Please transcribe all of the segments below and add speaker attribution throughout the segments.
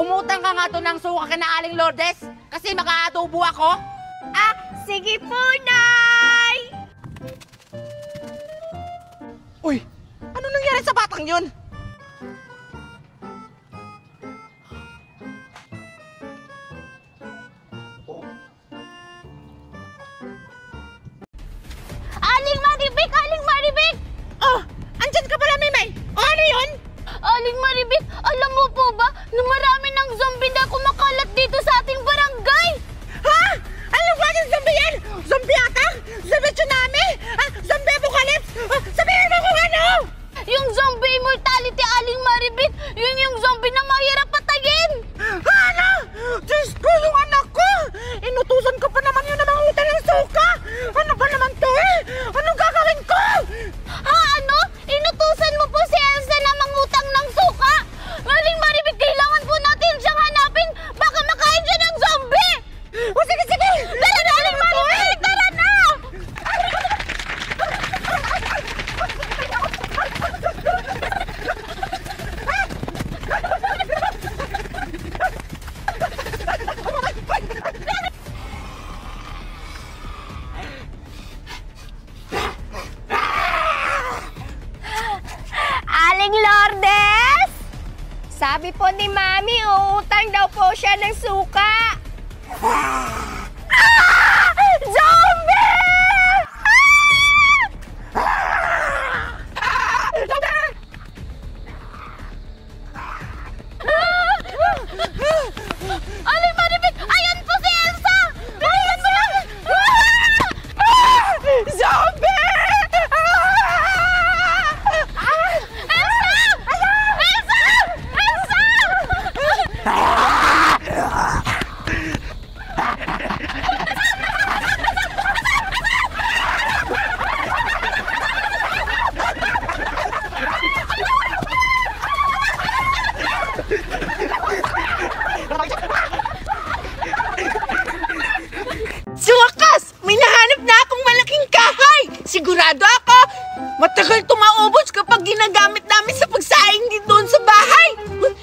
Speaker 1: umutang ka nga to ng suka ka na Aling Lourdes kasi makaatubo ako.
Speaker 2: Ah, sige po, Nay!
Speaker 1: Uy, ano nangyari sa batang yun?
Speaker 2: Aling Maribik! Aling Maribik!
Speaker 1: Oh, andyan ka pala, Mimay. Oh, ano yun?
Speaker 2: Aling Maribik, alam mo po ba na marami ng zombie na kumakalat dito sa ating barangay?
Speaker 1: Ha? Anong klaseng zombie yan? Zombie attack? Zombie tsunami? Zombie apocalypse? Sabihin mo kung ano?
Speaker 2: Yung zombie immortality, Aling Maribik, yun yung zombie na mahirap patayin!
Speaker 1: Ano? Diyos ko, yung anak ko! Inutusan ko pa naman yun na mangutang ng suka! Ano ba naman to eh? Anong gagawin ko?
Speaker 2: Ha, ano? Inutusan mo po si Elsa na mangutang ng suka? Aling Maribik, kailangan po natin siyang hanapin! Baka makain siya ng zombie!
Speaker 1: O sige, sige!
Speaker 2: Tara na, Aling Maribik! Tara na! Aling Lourdes! Sabi po ni Mami, uutang daw po siya ng suka. Zombie! Aling Maribik! Ayan po si Elsa! Ayan mo lang!
Speaker 1: Zombie!
Speaker 2: Elsa! Elsa! Elsa!
Speaker 1: Sa wakas! May nahanap na akong malaking kahoy! Sigurado ako, matagal ito maubos kapag ginagamit namin sa pagsaing din doon sa bahay!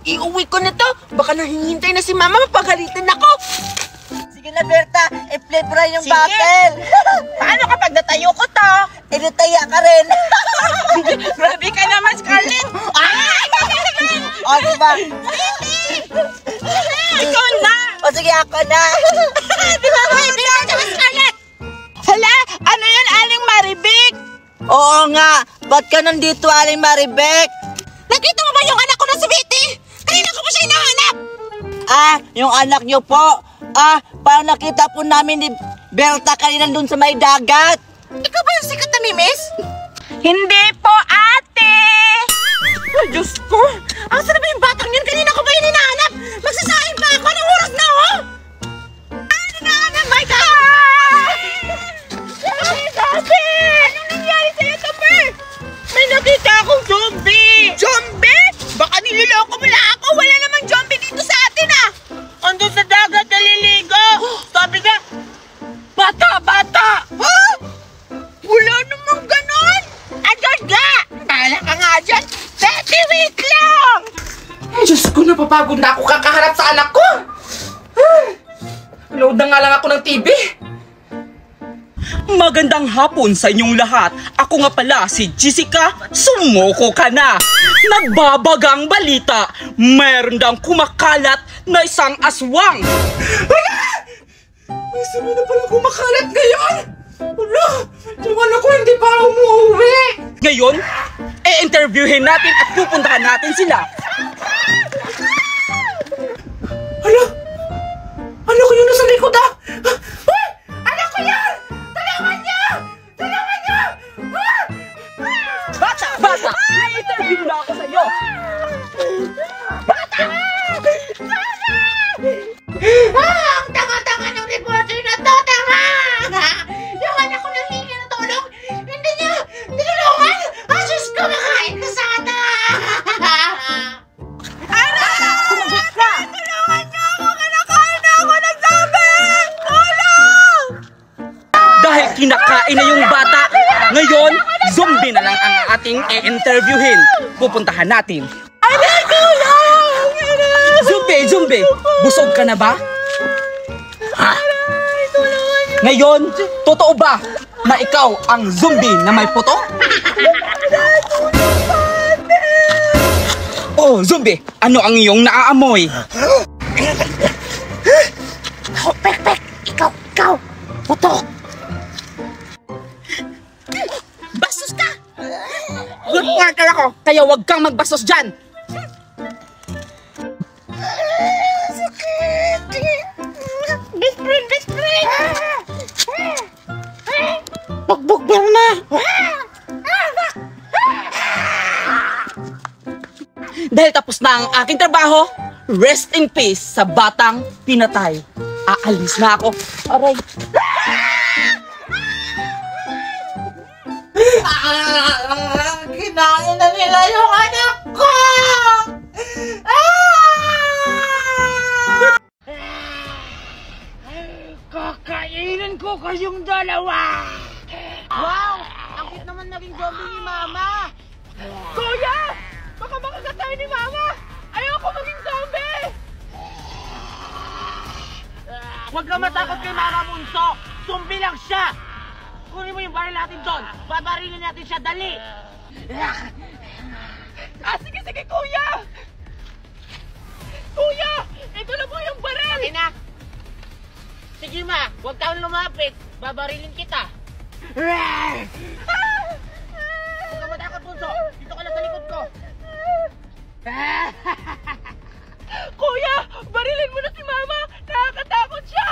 Speaker 1: Iuwi ko na to! Baka nahihintay na si Mama, mapagalitan ako!
Speaker 3: Sige na, Berta. I-flavor yung bottle.
Speaker 1: Paano kapag natayo ko to?
Speaker 3: Inataya ka rin.
Speaker 1: Grabe ka naman, Scarlett!
Speaker 3: O, diba?
Speaker 1: Ikaw na!
Speaker 3: O, sige, ako na.
Speaker 1: Diba ba? Ikaw na, Scarlett! Hala! Ano yun, Aling Maribik?
Speaker 3: Oo nga. Ba't ka nandito, Aling Maribek?
Speaker 1: Nakita mo ba yung anak ko na si Betty? Kanina ko pa siya hinahanap!
Speaker 3: Ah, yung anak niyo po. Ah, parang nakita po namin ni Berta kanina dun sa may dagat.
Speaker 1: Ikaw ba yung sikat na mimis? Hindi po, ate! Ay, Diyos ko! Ang sarap ba yung batang yun? Kanina ko ba yun hinahanap? Magsasahin pa ako! Anong oras na, oh? Ano na, my God! Zombie! Anong nangyari sa'yo, Tupper? May nakita akong zombie! Zombie? Baka niloloko mo lang ako! Wala namang zombie dito sa atin, ah! Andun sa dagat, naliligo! Sabi ka, bata! Huh? Wala namang ganon! Andun ka! Bahala ka nga dyan! Betty, wait lang! Ay, Diyos ko, napapagod na ako kakaharap sa anak ko! Load na nga lang ako ng TV!
Speaker 4: Magandang hapon sa inyong lahat. Ako nga pala si Jessica. Sumoko ka na. Nagbabagang balita. Meron daw kumakalat na isang aswang.
Speaker 1: May sabi na pala kumakalat ngayon! Wala! Yung anak ko hindi pa umuwi!
Speaker 4: Ngayon, i-interviewin natin at pupuntahan natin sila.
Speaker 1: Hala! Anak ko yun nasa likod, ah! Uy! Anak ko yan! Tulungan niyo! Tulungan niyo!
Speaker 4: Bata! I-interview na ako sa'yo.
Speaker 1: Ang tanga-tanga ng reporter na to! Tanga! Yung anak ko nanghingi ng tulong! Hindi niya! Tinulungan! Diyos ko! Makain ka sana!
Speaker 4: Sumagot ka!
Speaker 1: Tulungan niyo ako! Kinakain na ako ng zombie! Tulong!
Speaker 4: Dahil kinakain na yung bata, ngayon, zombie na lang ang ating i-interviewin. Pupuntahan natin.
Speaker 1: Anak ko lang!
Speaker 4: zombie, busog ka na ba? Ha? Ngayon, totoo ba na ikaw ang zombie na may puto? Oh, zombie, ano ang iyong naaamoy?
Speaker 2: Pek, ikaw, putok.
Speaker 4: Bastos ka! Good worker ako, kaya wag kang magbastos dyan!
Speaker 2: Best friend! Bugbog na!
Speaker 4: Dahil tapos na ang aking trabaho, rest in peace sa batang pinatay. Aalis na ako. Aray.
Speaker 3: Kinain na nila yung anak ko!
Speaker 1: Kakainin ko kayong dalawa! Wow! Ang cute naman naging zombie ni Mama! Kuya! Baka makagat tayo ni Mama! Ayoko maging zombie! Huwag ka matakot kay Mama Bunso! Zombie lang siya! Kunin mo yung baril natin doon! Babarilin natin siya, dali! Sige, Kuya! Kuya! Ito na po yung baril! Okay na! Sige ma, huwag kang lumapit. Babarilin kita. Huwag ka matakot, Bunso. Dito ka lang sa likod ko. Kuya, barilin mo na si Mama. Nakakatakot siya.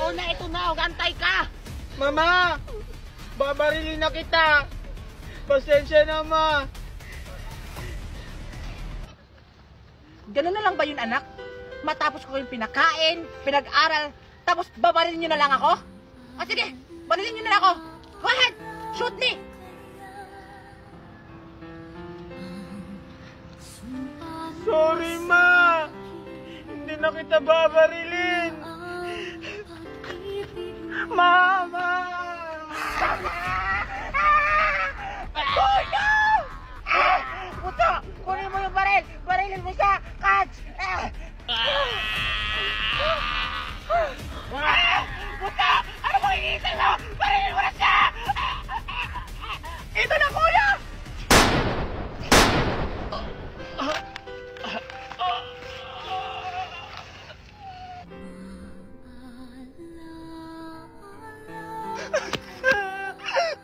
Speaker 1: Oo na, ito na. Gantay ka. Mama, babarilin na kita. Pasensya na, Ma.
Speaker 3: Ganun na lang ba yun, anak? Matapos ko yung pinakain, pinag-aral, tapos babarilin nyo na lang ako? O sige, barilin nyo na lang ako. Go ahead, shoot me!
Speaker 1: Sorry, Ma. Hindi na kita babarilin. Mama! Kuya! Puto, kunin mo yung baril. Barilin mo siya. Catch! Puto! Ano mo iniisip mo? Barilin mo na siya! Ito na, Kuya!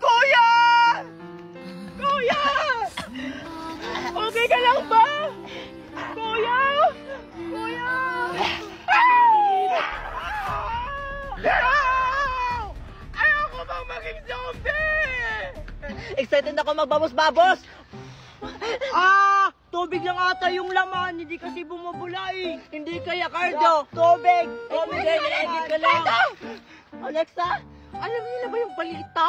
Speaker 1: Kuya! Kuya! Okay ka lang ba? Kuya! Kuya! Ayoko bang maging zombie!
Speaker 3: Excited ako magbabos-babos!
Speaker 1: Tubig lang ata yung laman, hindi kasi bumubula eh.
Speaker 3: Hindi kaya, Cardo! Tubig! Tubig din, edit ka lang! Alexa, alam niyo na ba yung balita?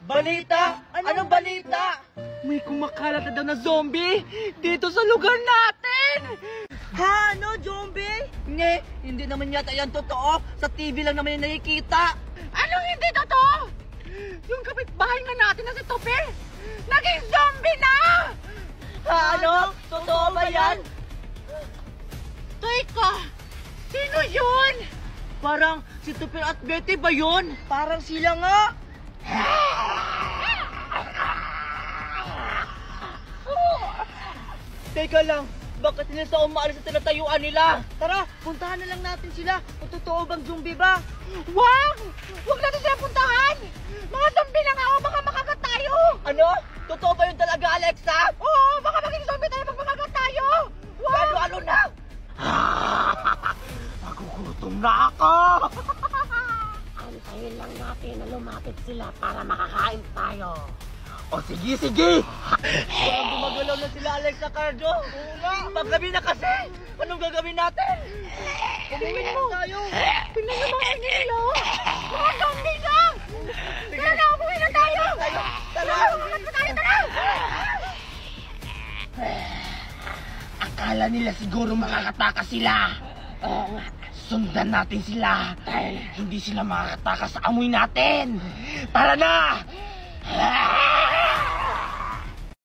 Speaker 3: Balita? Anong balita?
Speaker 1: May kumakalat na daw na zombie dito sa lugar natin!
Speaker 3: Ha? Ano, zombie? Hindi naman yata yan totoo. Sa TV lang naman yung nakikita.
Speaker 1: Anong hindi totoo? Yung kapitbahay nga natin na si Tope, naging zombie na!
Speaker 3: Ha, ano? Totoo ba yan?
Speaker 1: Teka, sino yun?
Speaker 3: Parang si Tupir at Betty ba yun? Parang sila nga. Teka lang, bakit nila sa umaalis sa tinatayuan nila? Tara, puntahan na lang natin sila. Kung totoo bang zombie ba?
Speaker 1: Wag! Wag natin sila puntahan! Mga zombie lang ako, baka makagat tayo!
Speaker 3: Ano? Totoo ba yun talaga, Alexa?
Speaker 1: Oo, baka maging zombie tayo pag makagat tayo! Wag!
Speaker 3: Ano na?
Speaker 1: Nagugutom na ako!
Speaker 2: Antayin lang natin na lumapit sila para makakain tayo.
Speaker 1: O sige!
Speaker 3: Parang gumagalaw na sila, Alexa, Cardo. Paggabi na kasi. Anong gagawin natin? Umuwi na tayo.
Speaker 1: Pinanamahan nila! Mga zombie lang! Tara na, umuwi na tayo!
Speaker 3: Tara!
Speaker 1: Akala nila siguro makakatakas sila. Sundan natin sila. Hindi sila makakatakas sa amoy natin. Tara na!